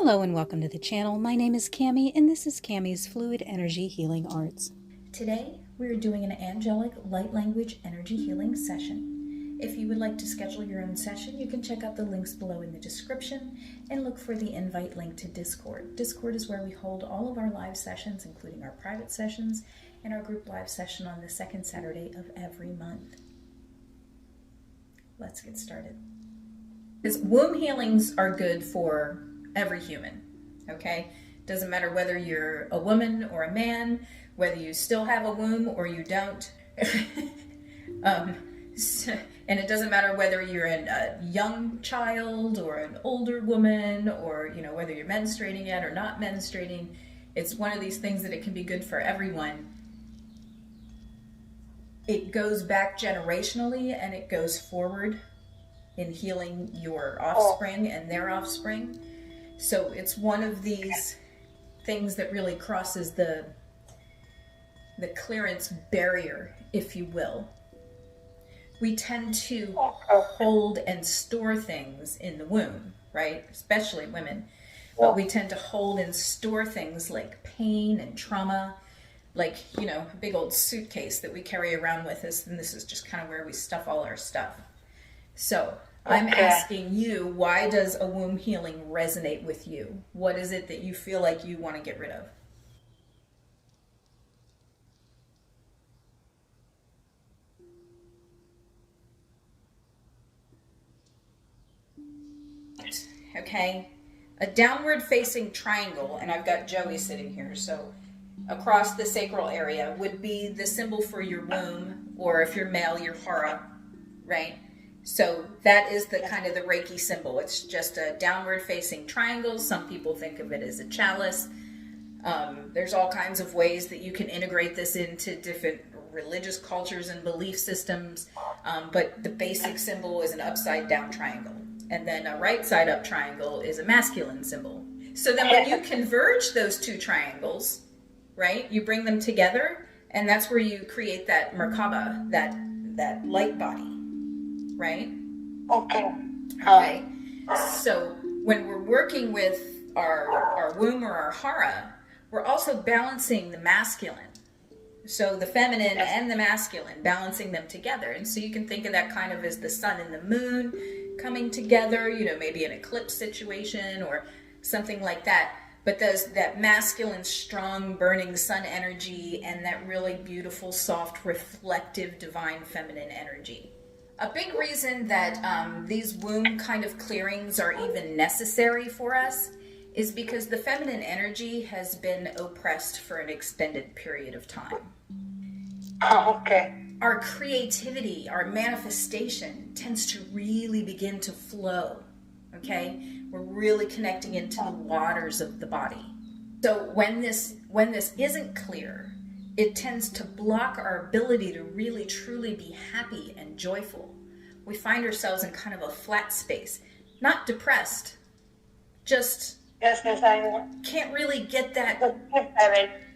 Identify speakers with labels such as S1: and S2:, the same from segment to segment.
S1: Hello and welcome to the channel. My name is Cami and this is Cami's Fluid Energy Healing Arts. Today we are doing an angelic light language energy healing session. If you would like to schedule your own session, you can check out the links below in the description and look for the invite link to Discord. Discord is where we hold all of our live sessions, including our private sessions and our group live session on the second Saturday of every month. Let's get started. Because womb healings are good for every human, okay? Doesn't matter whether you're a woman or a man, whether you still have a womb or you don't. And it doesn't matter whether you're a young child or an older woman, or whether you're menstruating yet or not menstruating. It's one of these things that it can be good for everyone. It goes back generationally and it goes forward in healing your offspring and their offspring. So it's one of these things that really crosses the clearance barrier, if you will. We tend to hold and store things in the womb, right? Especially women. But we tend to hold and store things like pain and trauma, like, a big old suitcase that we carry around with us, and this is just kind of where we stuff all our stuff. So I'm asking you, why does a womb healing resonate with you? What is it that you feel like you want to get rid of? Okay, a downward facing triangle, and I've got Joey sitting here, so across the sacral area would be the symbol for your womb, or if you're male, your Hara, right? So that is the kind of the Reiki symbol. It's just a downward facing triangle. Some people think of it as a chalice. There's all kinds of ways that you can integrate this into different religious cultures and belief systems. But the basic symbol is an upside down triangle. And then a right side up triangle is a masculine symbol. So then when you converge those two triangles, right, you bring them together, and that's where you create that Merkaba, that light body. Right? Okay. So when we're working with our womb or our Hara, we're also balancing the masculine. So the feminine and the masculine, balancing them together. And so you can think of that kind of as the sun and the moon coming together, maybe an eclipse situation or something like that. But that masculine, strong, burning sun energy and that really beautiful, soft, reflective, divine feminine energy. A big reason that these womb kind of clearings are even necessary for us is because the feminine energy has been oppressed for an extended period of time. Our creativity, our manifestation tends to really begin to flow, okay? We're really connecting into the waters of the body. So when this isn't clear, it tends to block our ability to really truly be happy and joyful. We find ourselves in kind of a flat space, not depressed, just can't really get that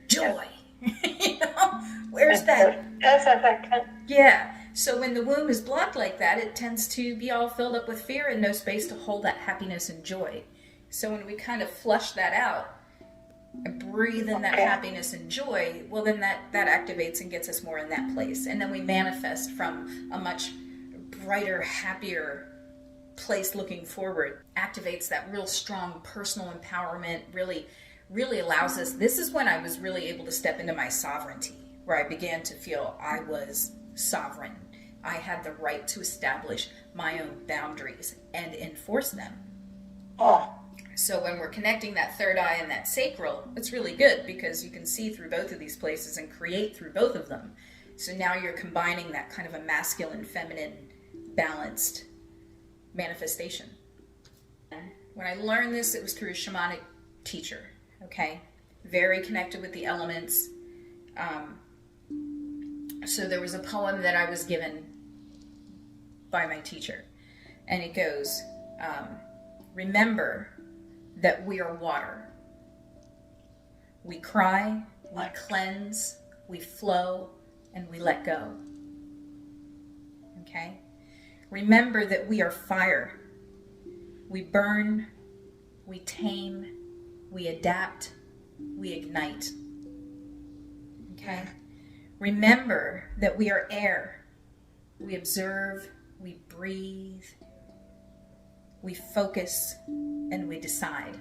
S1: joy. Where's that? Yeah. So when the womb is blocked like that, it tends to be all filled up with fear and no space to hold that happiness and joy. So when we kind of flush that out, and breathe in that happiness and joy, well then that activates and gets us more in that place. And then we manifest from a much brighter, happier place looking forward. Activates that real strong personal empowerment, really allows us. This is when I was really able to step into my sovereignty, where I began to feel I was sovereign. I had the right to establish my own boundaries and enforce them. So when we're connecting that third eye and that sacral, it's really good because you can see through both of these places and create through both of them. So now you're combining that kind of a masculine, feminine, balanced manifestation. When I learned this, it was through a shamanic teacher, okay? Very connected with the elements. So there was a poem that I was given by my teacher, and it goes, remember that we are water. We cry, we cleanse, we flow, and we let go. Okay? Remember that we are fire. We burn, we tame, we adapt, we ignite. Okay? Remember that we are air. We observe, we breathe, we focus, and we decide.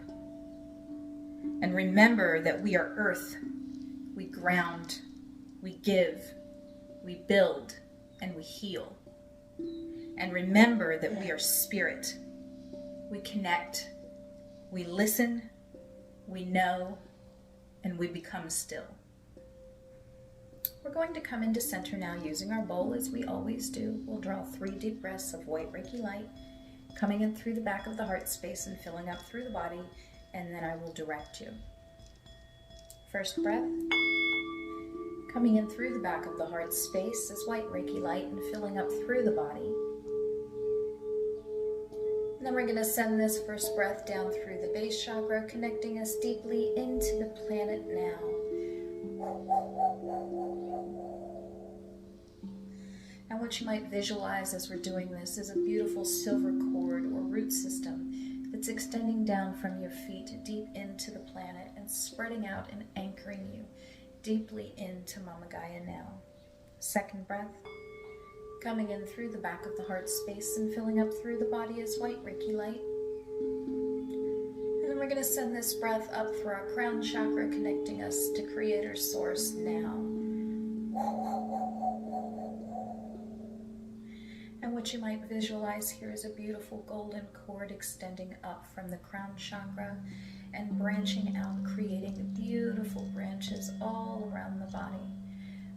S1: And remember that we are earth. We ground, we give, we build, and we heal. And remember that we are spirit. We connect, we listen, we know, and we become still. We're going to come into center now using our bowl as we always do. We'll draw 3 deep breaths of white Reiki light, coming in through the back of the heart space and filling up through the body, and then I will direct you. First breath, coming in through the back of the heart space as white Reiki light and filling up through the body. And then we're going to send this first breath down through the base chakra, connecting us deeply into the planet now. And what you might visualize as we're doing this is a beautiful silver cord or root system that's extending down from your feet deep into the planet and spreading out and anchoring you deeply into Mama Gaia now. Second breath, coming in through the back of the heart space and filling up through the body as white Reiki light. And then we're going to send this breath up through our crown chakra, connecting us to Creator Source now. And what you might visualize here is a beautiful golden cord extending up from the crown chakra and branching out, creating beautiful branches all around the body.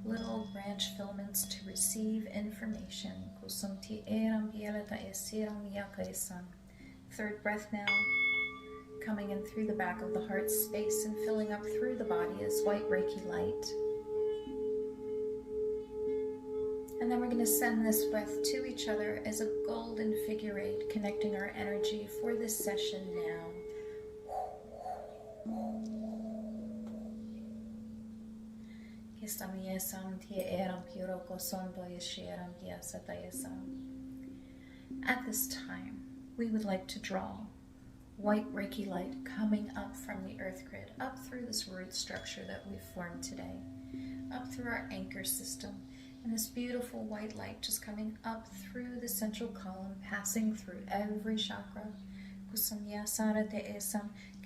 S1: Little branch filaments to receive information. Third breath now, coming in through the back of the heart space and filling up through the body as white Reiki light. And then we're going to send this breath to each other as a golden figure 8, connecting our energy for this session now. At this time, we would like to draw white Reiki light coming up from the earth grid, up through this root structure that we've formed today, up through our anchor system, and this beautiful white light just coming up through the central column, passing through every chakra,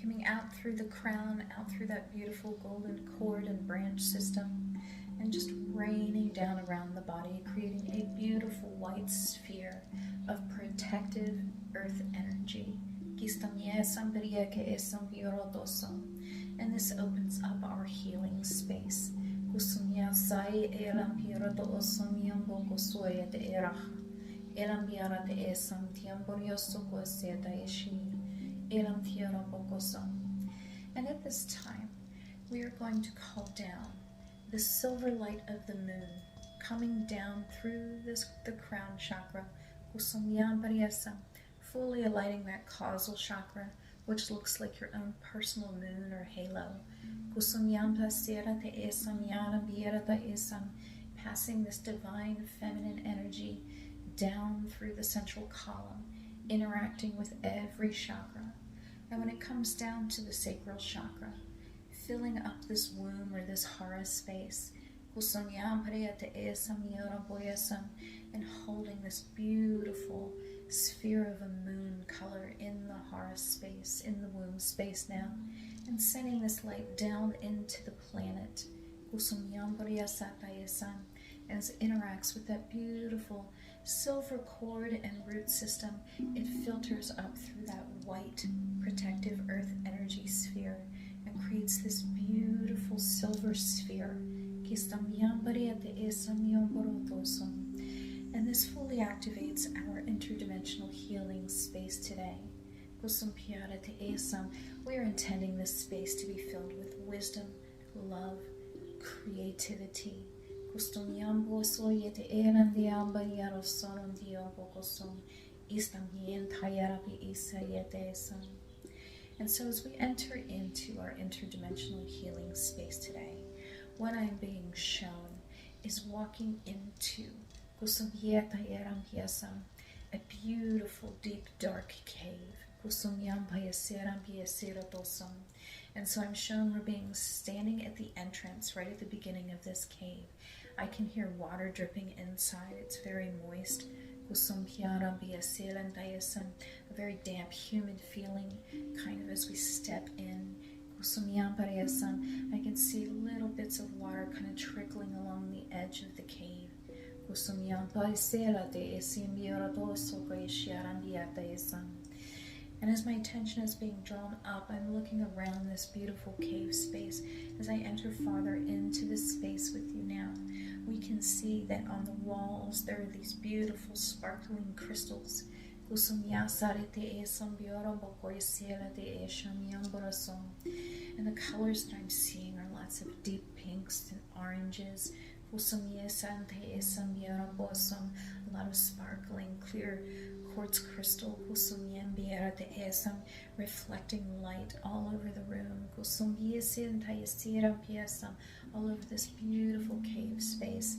S1: coming out through the crown, out through that beautiful golden cord and branch system, and just raining down around the body, creating a beautiful white sphere of protective earth energy. And this opens up our healing space. And at this time, we are going to call down the silver light of the moon coming down through the crown chakra, fully alighting that causal chakra, which looks like your own personal moon or halo. Passing this divine feminine energy down through the central column, interacting with every chakra. And when it comes down to the sacral chakra, filling up this womb or this Hara space, and holding this beautiful sphere of a moon color in the Hara space, in the womb space now, and sending this light down into the planet. As it interacts with that beautiful silver cord and root system, it filters up through that white protective earth energy sphere and creates this beautiful silver sphere. And this fully activates our interdimensional healing space today. We are intending this space to be filled with wisdom, love, creativity. And so as we enter into our interdimensional healing space today, what I'm being shown is walking into a beautiful, deep, dark cave. And so I'm shown we're being standing at the entrance, right at the beginning of this cave. I can hear water dripping inside. It's very moist. A very damp, humid feeling kind of as we step in. I can see little bits of water kind of trickling along the edge of the cave. And as my attention is being drawn up, I'm looking around this beautiful cave space. As I enter farther into this space with you now, we can see that on the walls there are these beautiful sparkling crystals. And the colors that I'm seeing are lots of deep pinks and oranges. A lot of sparkling, clear quartz crystal, reflecting light all over the room, all over this beautiful cave space.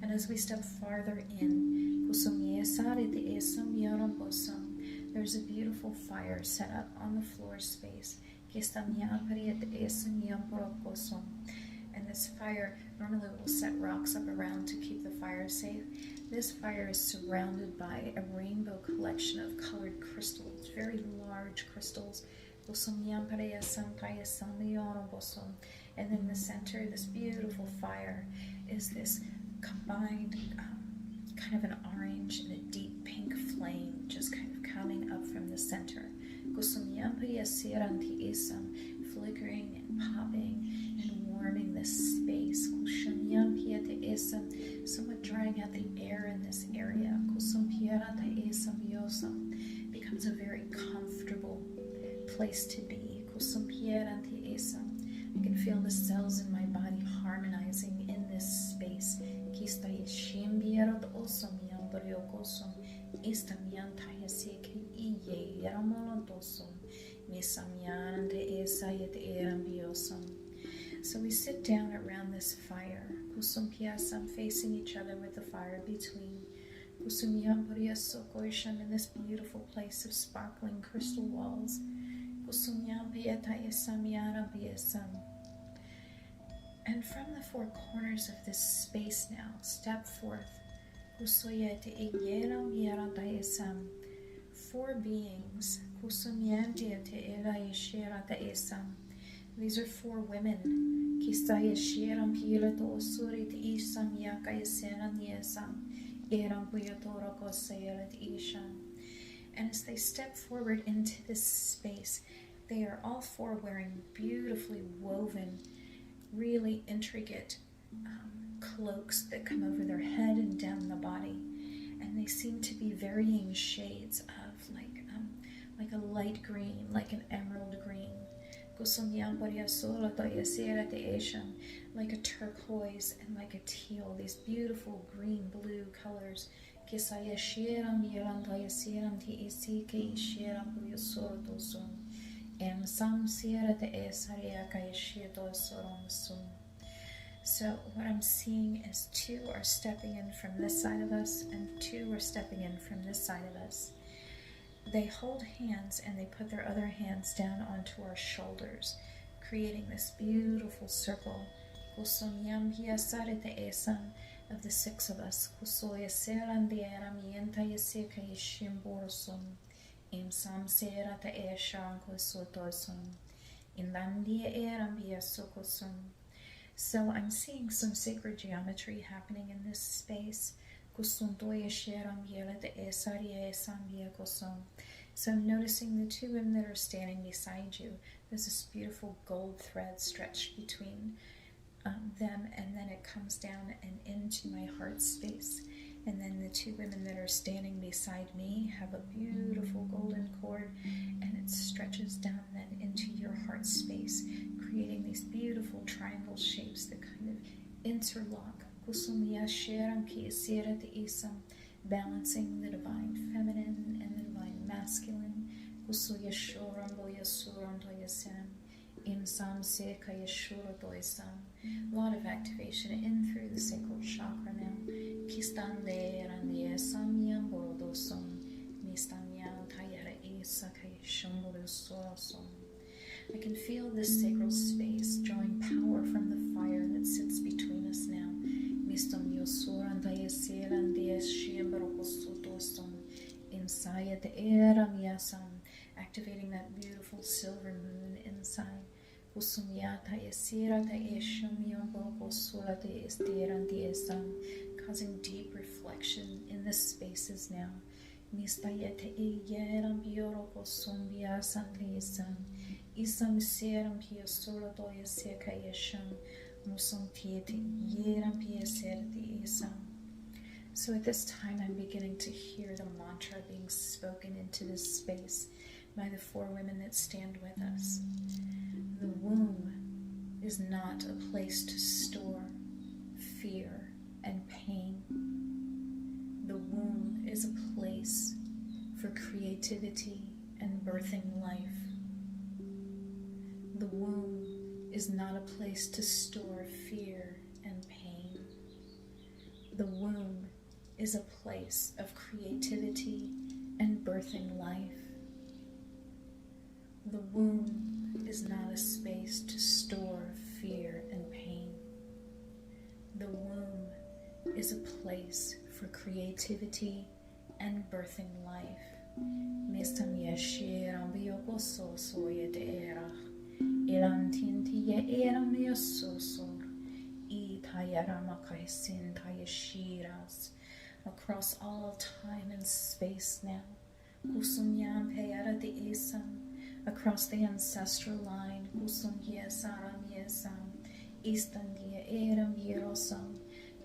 S1: And as we step farther in, there's a beautiful fire set up on the floor space. And this fire, normally we'll set rocks up around to keep the fire safe. This fire is surrounded by a rainbow collection of colored crystals, very large crystals. And in the center, this beautiful fire is this combined kind of an orange and a deep pink flame just kind of coming up from the center. Flickering and popping and warming this space. Somewhat drying out the air in this area. Becomes a very comfortable place to be. I can feel the cells in my body harmonizing in this space. So we sit down around this fire, facing each other with the fire between. In this beautiful place of sparkling crystal walls. And from the four corners of this space now, step forth. Four beings. These are four women. And as they step forward into this space, they are all four wearing beautifully woven, really intricate cloaks that come over their head and down the body. And they seem to be varying shades of like a light green, like an emerald green, like a turquoise and like a teal, these beautiful green blue colors. So what I'm seeing is two are stepping in from this side of us and two are stepping in from this side of us. They hold hands and they put their other hands down onto our shoulders, creating this beautiful circle of the six of us. So I'm seeing some sacred geometry happening in this space. So I'm noticing the two women that are standing beside you. There's this beautiful gold thread stretched between them, and then it comes down and into my heart space. And then the two women that are standing beside me have a beautiful golden cord, and it stretches down then into your heart space, creating these beautiful triangle shapes that kind of interlock. Balancing the divine feminine and the divine masculine. A lot of activation in through the sacral chakra now. I can feel this sacral space drawing power from the fire that sits between us now. Activating that beautiful silver moon inside. Causing deep reflection in the spaces now. So at this time, I'm beginning to hear the mantra being spoken into this space by the 4 women that stand with us. The womb is not a place to store fear and pain. The womb is a place for creativity and birthing life. The womb is not a place to store fear and pain. The womb is a place of creativity and birthing life. The womb is not a space to store fear and pain. The womb is a place for creativity and birthing life. Across all time and space now. Across the ancestral line.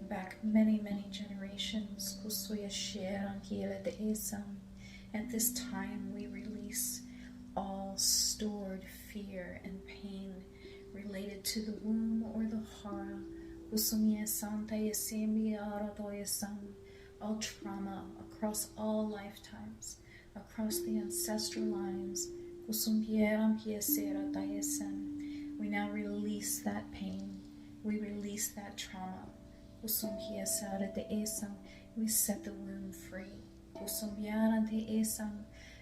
S1: Back many, many generations. At this time we release all stored fear and pain related to the womb or the Hara. All trauma across all lifetimes, across the ancestral lines. We now release that pain. We release that trauma. We set the womb free.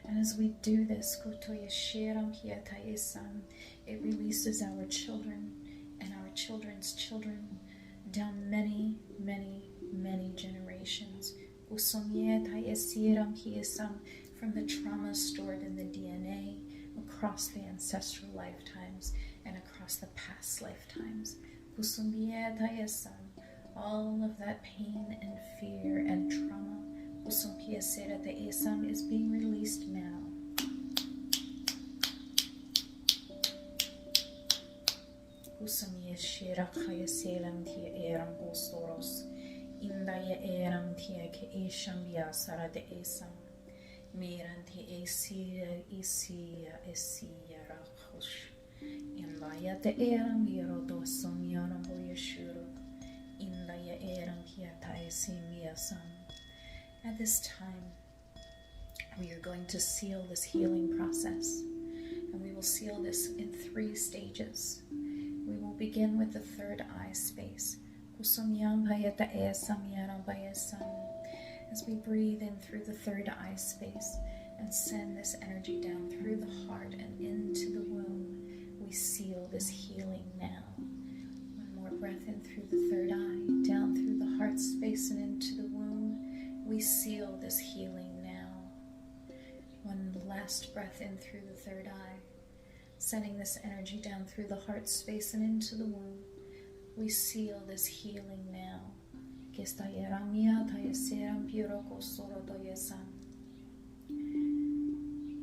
S1: And as we do this, it releases our children and our children's children down many, many, many generations. From the trauma stored in the DNA, across the ancestral lifetimes and across the past lifetimes. All of that pain and fear and trauma is being released now. Indaya eram tia ke eshambia sara de esam. Miranti esia rakosh. Indaya te eram yero dosum yaram boyashuro. Indaya eram hiata esimiasam. At this time, we are going to seal this healing process. And we will seal this in 3 stages. We will begin with the third eye space. As we breathe in through the third eye space and send this energy down through the heart and into the womb, we seal this healing now. One more breath in through the third eye, down through the heart space and into the womb, we seal this healing now. One last breath in through the third eye, sending this energy down through the heart space and into the womb. We seal this healing now.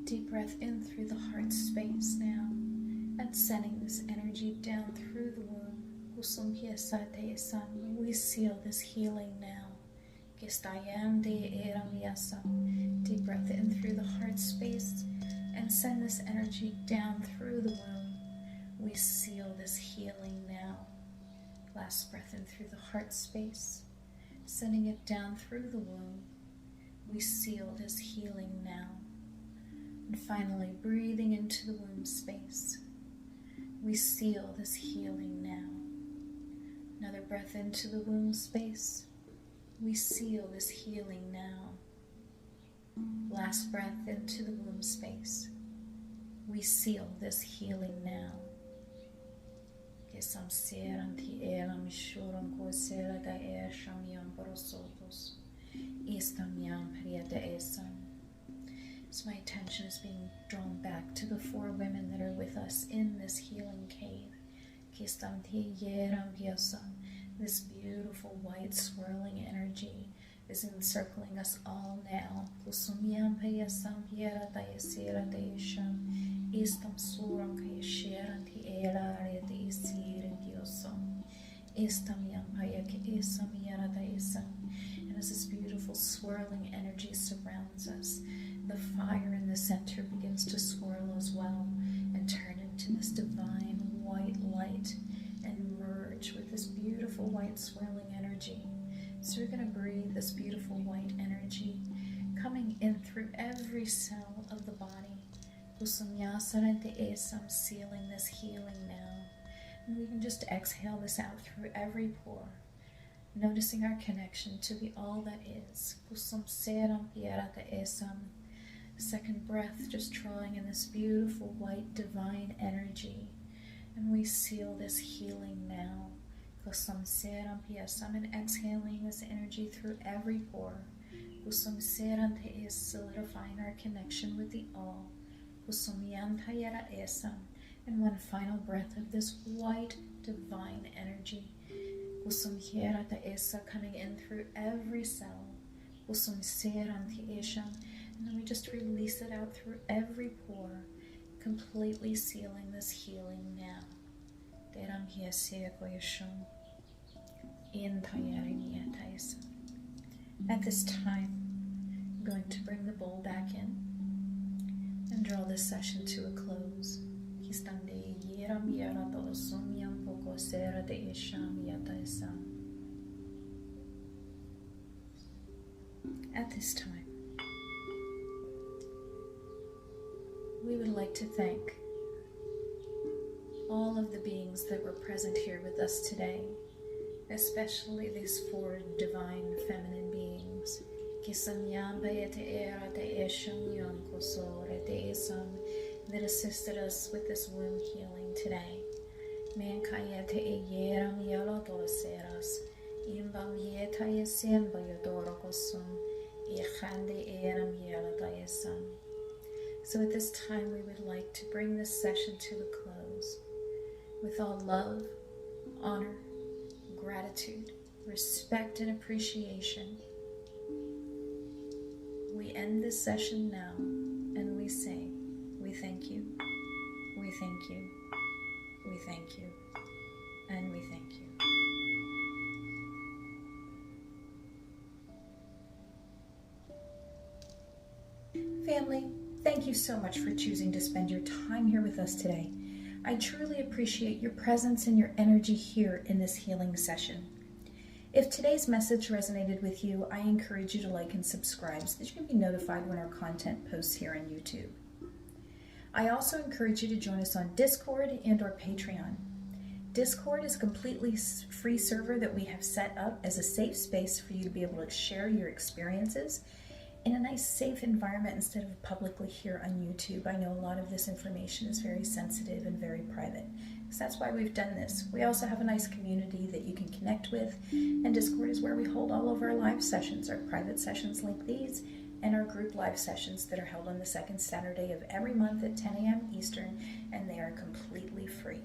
S1: Deep breath in through the heart space now, and sending this energy down through the womb. We seal this healing now. Deep breath in through the heart space, and send this energy down through the womb. We seal this healing now. Last breath in through the heart space, sending it down through the womb. We seal this healing now. And finally, breathing into the womb space, we seal this healing now. Another breath into the womb space, we seal this healing now. Last breath into the womb space. We seal this healing now. Istam So my attention is being drawn back to the 4 women that are with us in this healing cave. This beautiful white swirling energy is encircling us all now. And as this beautiful swirling energy surrounds us, the fire in the center begins to swirl as well and turn into this divine white light and merge with this beautiful white swirling energy. So we're going to breathe this beautiful white energy coming in through every cell of the body. Sealing this healing now. And we can just exhale this out through every pore, noticing our connection to the all that is. Second breath, just drawing in this beautiful white divine energy. And we seal this healing now. And exhaling this energy through every pore. Solidifying our connection with the all. And one final breath of this white divine energy. Coming in through every cell. And then we just release it out through every pore, completely sealing this healing now. At this time, I'm going to bring the bowl back in and draw this session to a close. At this time, we would like to thank all of the beings that were present here with us today, especially these 4 divine feminine beings that assisted us with this womb healing today. So at this time, we would like to bring this session to a close with all love, honor, gratitude, respect, and appreciation. We end this session now, and we say, we thank you, we thank you, we thank you, and we thank you. Family, thank you so much for choosing to spend your time here with us today. I truly appreciate your presence and your energy here in this healing session. If today's message resonated with you, I encourage you to like and subscribe so that you can be notified when our content posts here on YouTube. I also encourage you to join us on Discord and or Patreon. Discord is a completely free server that we have set up as a safe space for you to be able to share your experiences in a nice safe environment instead of publicly here on YouTube. I know a lot of this information is very sensitive and very private, so that's why we've done this. We also have a nice community that you can connect with, and Discord is where we hold all of our live sessions, our private sessions like these, and our group live sessions that are held on the second Saturday of every month at 10 a.m. Eastern, and they are completely free.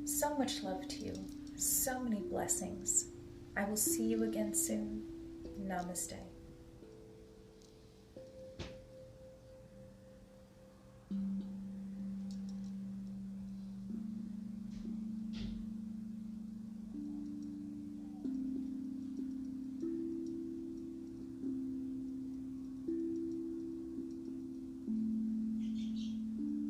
S1: So much love to you, so many blessings. I will see you again soon. Namaste.